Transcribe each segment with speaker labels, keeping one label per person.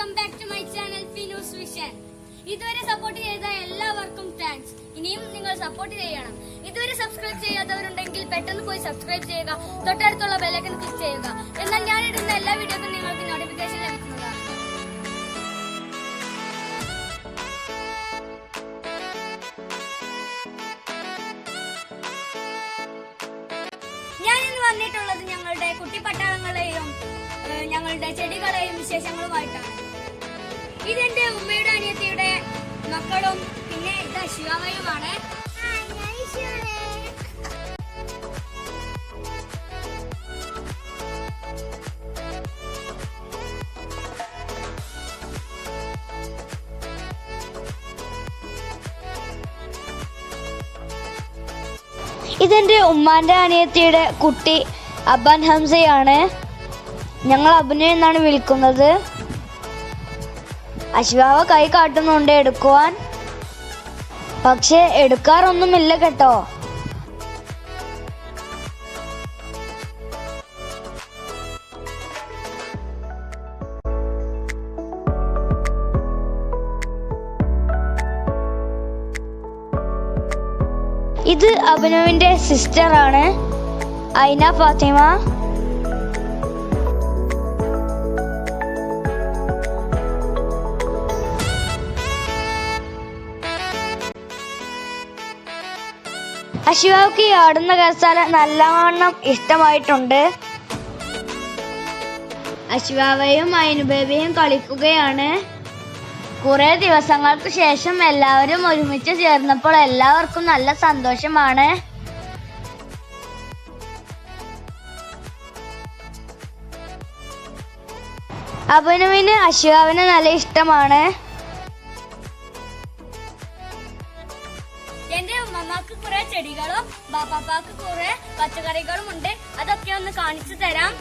Speaker 1: Welcome back to my channel ഫിനൂസ് vision. ഇതുവരെ support ചെയ്ത എല്ലാവർക്കും താങ്ക്സ്. ഇനിയും നിങ്ങൾ സപ്പോർട്ട് ചെയ്യണം. ഇതുവരെ സബ്സ്ക്രൈബ് ചെയ്യാത്തവരുണ്ടെങ്കിൽ പെട്ടെന്ന് പോയി സബ്സ്ക്രൈബ് ചെയ്യുക. തൊട്ടടുത്തുള്ള ബെല്ലൈക്കൺ ക്ലിക്ക് ചെയ്യുക. എന്നാൽ ഞാൻ ഇടുന്ന എല്ലാ വീഡിയോക്കും നിങ്ങൾക്ക് നോട്ടിഫിക്കേഷൻ ലഭിക്കുന്നതാണ്. ഞാൻ ഇന്ന് വന്നിട്ടുള്ളത് ഞങ്ങളുടെ കുട്ടിപ്പട്ടാളങ്ങളെയും ഞങ്ങളുടെ ചെടികളെയും വിശേഷങ്ങളുമായിട്ടാണ്. ഇതെന്റെ ഉമ്മയുടെ അനിയത്തിയുടെ മക്കളും പിന്നെ ഇത് ശിവമയുമാണ്.
Speaker 2: ഇതെന്റെ ഉമ്മാന്റെ അനിയത്തിയുടെ കുട്ടി അബാൻ ഹംസയാണ്. ഞങ്ങൾ അബിനെ എന്നാണ് വിളിക്കുന്നത്. അശ്വാവ കൈ കാട്ടുന്നുണ്ട് എടുക്കുവാൻ, പക്ഷെ എടുക്കാറൊന്നുമില്ല കേട്ടോ. ഇത് അഭിനവിന്റെ സിസ്റ്ററാണ്, ഐന ഫാത്തിമ. അശ്വാക്ക് ഈ ആടുന്ന കസാല നല്ലവണ്ണം ഇഷ്ടമായിട്ടുണ്ട്. അശ്വാവയും ഐനുബേബിയും കളിക്കുകയാണ്. കുറെ ദിവസങ്ങൾക്ക് ശേഷം എല്ലാവരും ഒരുമിച്ച് ചേർന്നപ്പോൾ എല്ലാവർക്കും നല്ല സന്തോഷമാണ്. അഭിനവിന് അശ്വാവിനെ നല്ല ഇഷ്ടമാണ്.
Speaker 1: എന്റെ ഉമ്മക്ക് കുറെ ചെടികളും ബാപ്പാക്ക് കുറെ പച്ചക്കറികളും ഉണ്ട്. അതൊക്കെ ഒന്ന് കാണിച്ചു തരാം.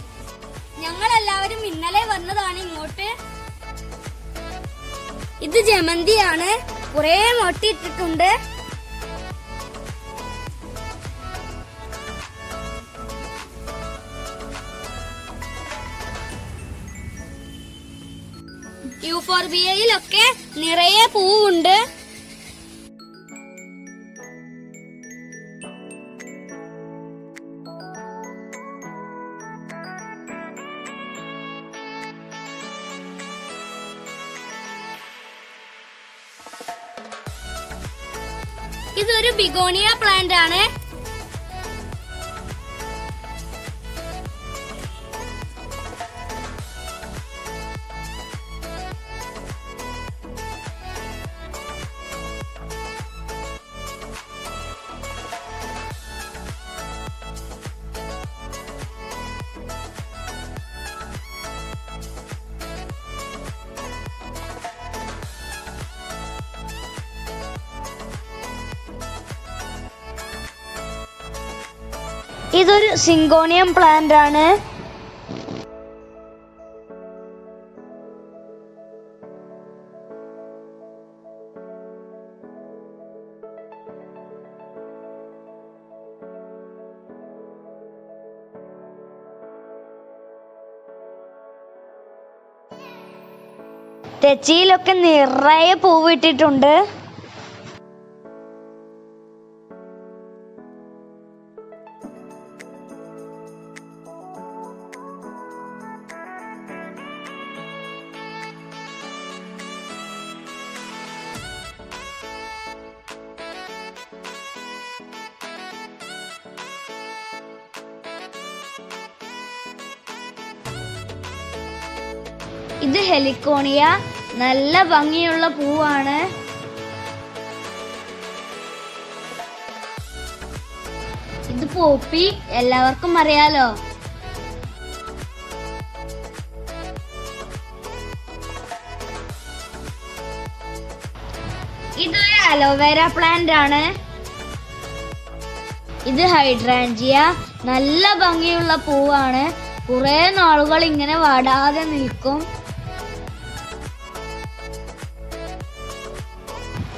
Speaker 1: ഞങ്ങൾ എല്ലാവരും ഇന്നലെ വന്നതാണ് ഇങ്ങോട്ട്. ഇത് ജമന്തിയാണ്, കുറെ മൊട്ടിട്ടിട്ടുണ്ട്. യൂഫോർബിയയിലൊക്കെ നിറയെ പൂവുണ്ട്. ഇതൊരു ബിഗോണിയ പ്ലാന്റ് ആണ്.
Speaker 2: ഇതൊരു സിങ്കോണിയം പ്ലാന്റ് ആണ്. തെച്ചിയിലൊക്കെ നിറയെ പൂവിട്ടിട്ടുണ്ട്. ഇത് ഹെലിക്കോണിയ, നല്ല ഭംഗിയുള്ള പൂവാണ്. ഇത് പോപ്പി, എല്ലാവർക്കും അറിയാലോ. ഇതൊരു അലോവേര പ്ലാന്റ് ആണ്. ഇത് ഹൈഡ്രാഞ്ചിയ, നല്ല ഭംഗിയുള്ള പൂവാണ്. കുറെ നാളുകൾ ഇങ്ങനെ വാടാതെ നിൽക്കും.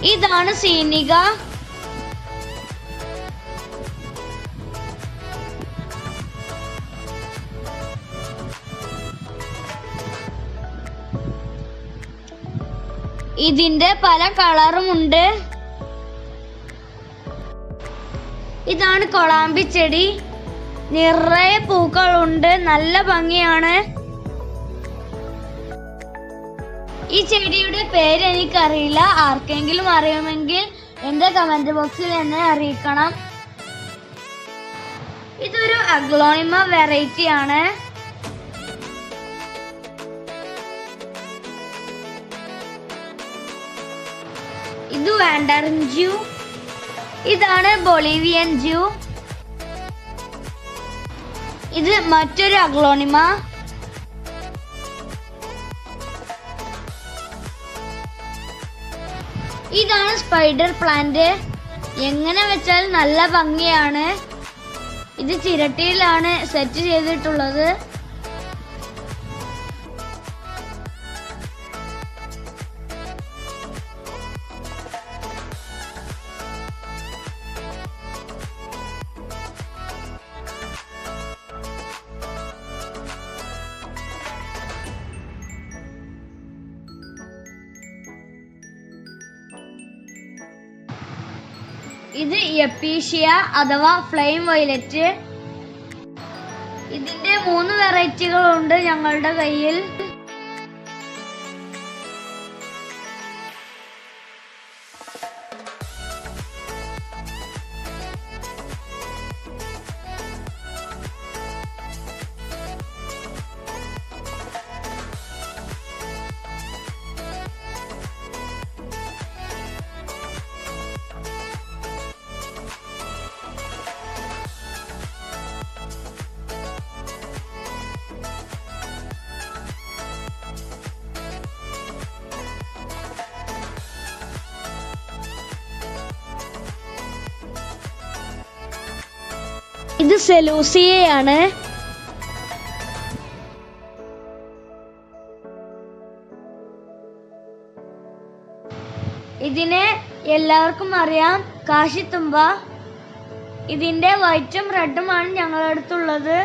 Speaker 2: ഇതാണ് സീനിക. ഇതിന്റെ പല കളറുമുണ്ട്. ഇതാണ് കൊളാമ്പി ചെടി. നിറയെ പൂക്കളുണ്ട്, നല്ല ഭംഗിയാണ്. ഈ ചെടിയുടെ പേര് എനിക്കറിയില്ല. ആർക്കെങ്കിലും അറിയുമെങ്കിൽ എന്റെ കമന്റ് ബോക്സിൽ എന്നെ അറിയിക്കണം. ഇതൊരു അഗ്ലോണിമ വെറൈറ്റി ആണ്. ഇത് വാൻഡറിൻ ജ്യൂ. ഇതാണ് ബൊളീവിയൻ ജ്യൂ. ഇത് മറ്റൊരു അഗ്ലോണിമ. ഇതാണ് സ്പൈഡർ പ്ലാന്റ്. എങ്ങനെ വെച്ചാൽ നല്ല ഭംഗിയാണ്. ഇത് ചിരട്ടിയിലാണ് സെറ്റ് ചെയ്തിട്ടുള്ളത്. ഇത് എപ്പീഷ്യ അഥവാ ഫ്ലെയിം വയലറ്റ്. ഇതിന്റെ 3 വെറൈറ്റികളുണ്ട് ഞങ്ങളുടെ കയ്യിൽ. ഇത് സെലൂസിയയാണ്. ഇതിനെ എല്ലാവർക്കും അറിയാം, കാശിത്തുമ്പ. ഇതിന്റെ വൈറ്റും റെഡുമാണ് ഞങ്ങളുടെ അടുത്തുള്ളത്.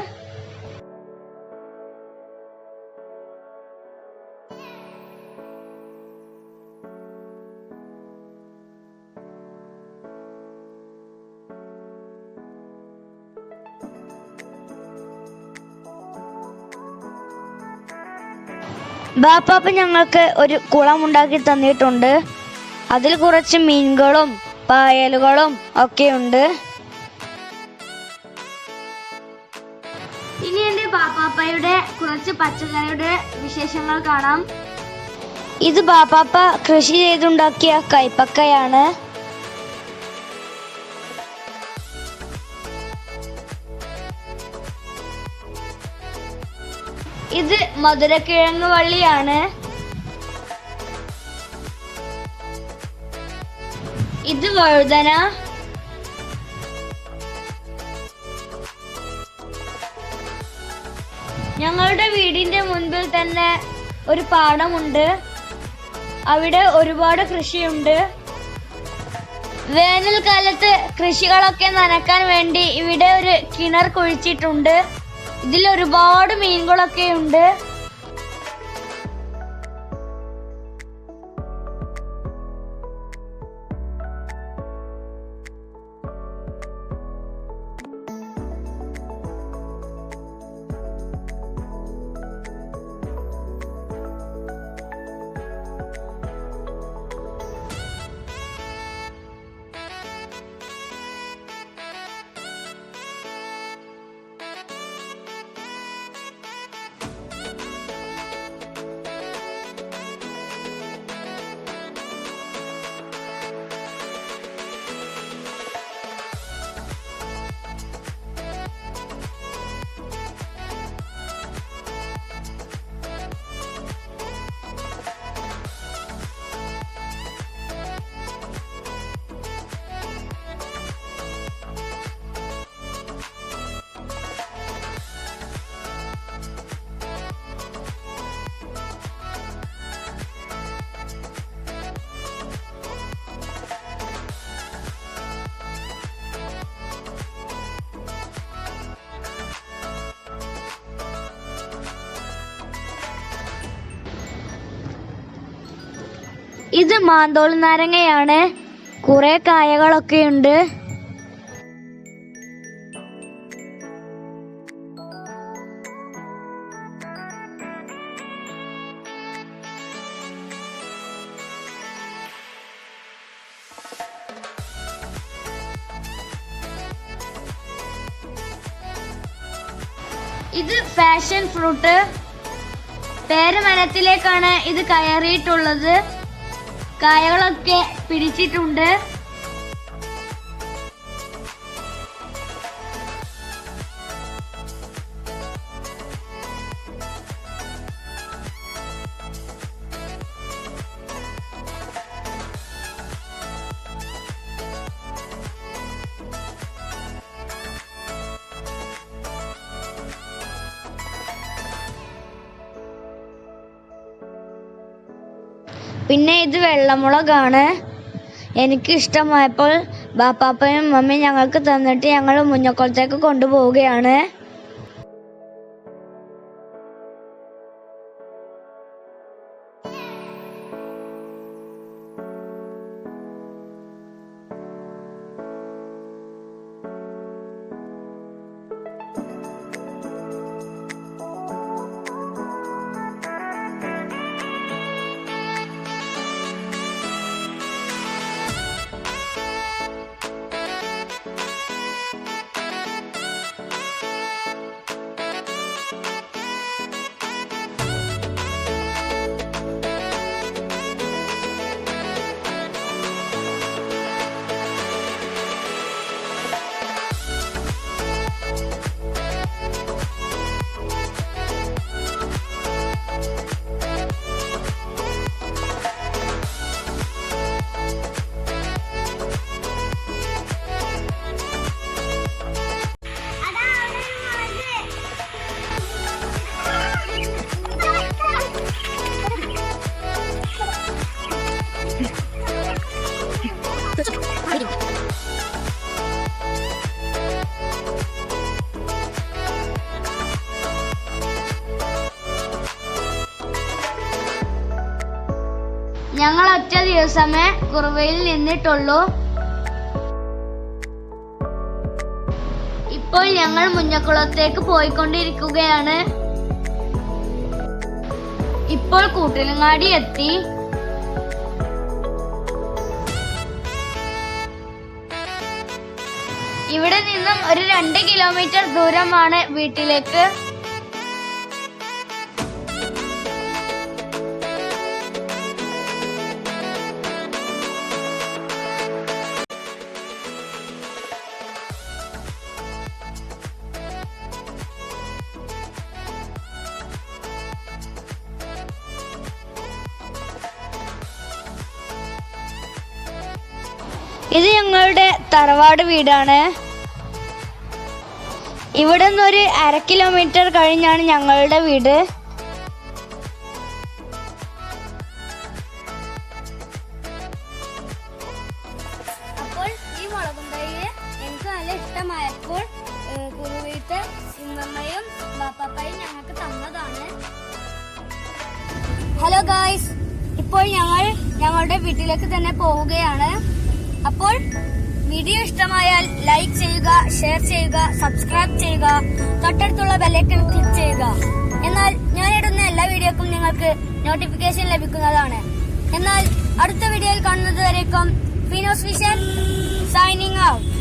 Speaker 2: ബാപ്പാപ്പ ഞങ്ങൾക്ക് ഒരു കുളം ഉണ്ടാക്കി തന്നിട്ടുണ്ട്. അതിൽ കുറച്ച് മീനുകളും പായലുകളും ഒക്കെ ഉണ്ട്. ഇനി എന്റെ ബാപ്പാപ്പയുടെ കുറച്ച് പച്ചക്കറിയുടെ വിശേഷങ്ങൾ കാണാം. ഇത് ബാപ്പാപ്പ കൃഷി ചെയ്തുണ്ടാക്കിയ കൈപ്പക്കയാണ്. ഇത് മധുരക്കിഴങ്ങ് വള്ളിയാണ്. ഇത് വഴുതന. ഞങ്ങളുടെ വീടിന്റെ മുൻപിൽ തന്നെ ഒരു പാടമുണ്ട്. അവിടെ ഒരുപാട് കൃഷിയുണ്ട്. വേനൽക്കാലത്ത് കൃഷികളൊക്കെ നനയ്ക്കാൻ വേണ്ടി ഇവിടെ ഒരു കിണർ കുഴിച്ചിട്ടുണ്ട്. ഇതിൽ ഒരുപാട് മീനുകളൊക്കെ ഉണ്ട്. ഇത് മാന്തോളി നാരങ്ങയാണ്. കുറെ കായകളൊക്കെ ഉണ്ട്. ഇത് പാഷൻ ഫ്രൂട്ട്. പേരമരത്തിലേക്കാണ് ഇത് കയറിയിട്ടുള്ളത്. കായകളൊക്കെ പിടിച്ചിട്ടുണ്ട്. പിന്നെ ഇത് വെള്ളമുളകാണ്. എനിക്ക് ഇഷ്ടമായപ്പോൾ ബാപ്പാപ്പയും മമ്മിയും ഞങ്ങൾക്ക് തന്നിട്ട് ഞങ്ങൾ മുഞ്ഞക്കുളത്തേക്ക് കൊണ്ടുപോവുകയാണ്. ഞങ്ങൾ ഒറ്റ ദിവസമേ കുറുവയിൽ നിന്നിട്ടുള്ളൂ. ഇപ്പോൾ ഞങ്ങൾ മുഞ്ഞക്കുളത്തേക്ക് പോയിക്കൊണ്ടിരിക്കുകയാണ്. ഇപ്പോൾ കൂട്ടിലങ്ങാടി എത്തി. ഇവിടെ നിന്നും ഒരു 2 കിലോമീറ്റർ ദൂരമാണ് വീട്ടിലേക്ക്. ഇത് ഞങ്ങളുടെ തറവാട് വീടാണ്. ഇവിടെ നിന്നൊരു 1/2 കിലോമീറ്റർ കഴിഞ്ഞാണ് ഞങ്ങളുടെ വീട്.
Speaker 1: അപ്പോൾ ഈ മുളകും തൈ എനിക്ക് നല്ല ഇഷ്ടമായപ്പോൾ കുറുവീട്ട് ഇമ്മയും ബാപ്പാപ്പയും ഞങ്ങൾക്ക് തന്നതാണ്. ഹലോ ഗായ്സ്, ഇപ്പോൾ ഞങ്ങൾ ഞങ്ങളുടെ വീട്ടിലേക്ക് തന്നെ പോവുകയാണ്. അപ്പോൾ വീഡിയോ ഇഷ്ടമായാൽ ലൈക്ക് ചെയ്യുക, ഷെയർ ചെയ്യുക, സബ്സ്ക്രൈബ് ചെയ്യുക, തൊട്ടടുത്തുള്ള ബെല്ലൈക്കൺ ക്ലിക്ക് ചെയ്യുക. എന്നാൽ ഞാനിടുന്ന എല്ലാ വീഡിയോക്കും നിങ്ങൾക്ക് നോട്ടിഫിക്കേഷൻ ലഭിക്കുന്നതാണ്. എന്നാൽ അടുത്ത വീഡിയോയിൽ കാണുന്നത് വരേക്കും ഫിനോസ് വിഷൻ സൈനിങ് ഔട്ട്.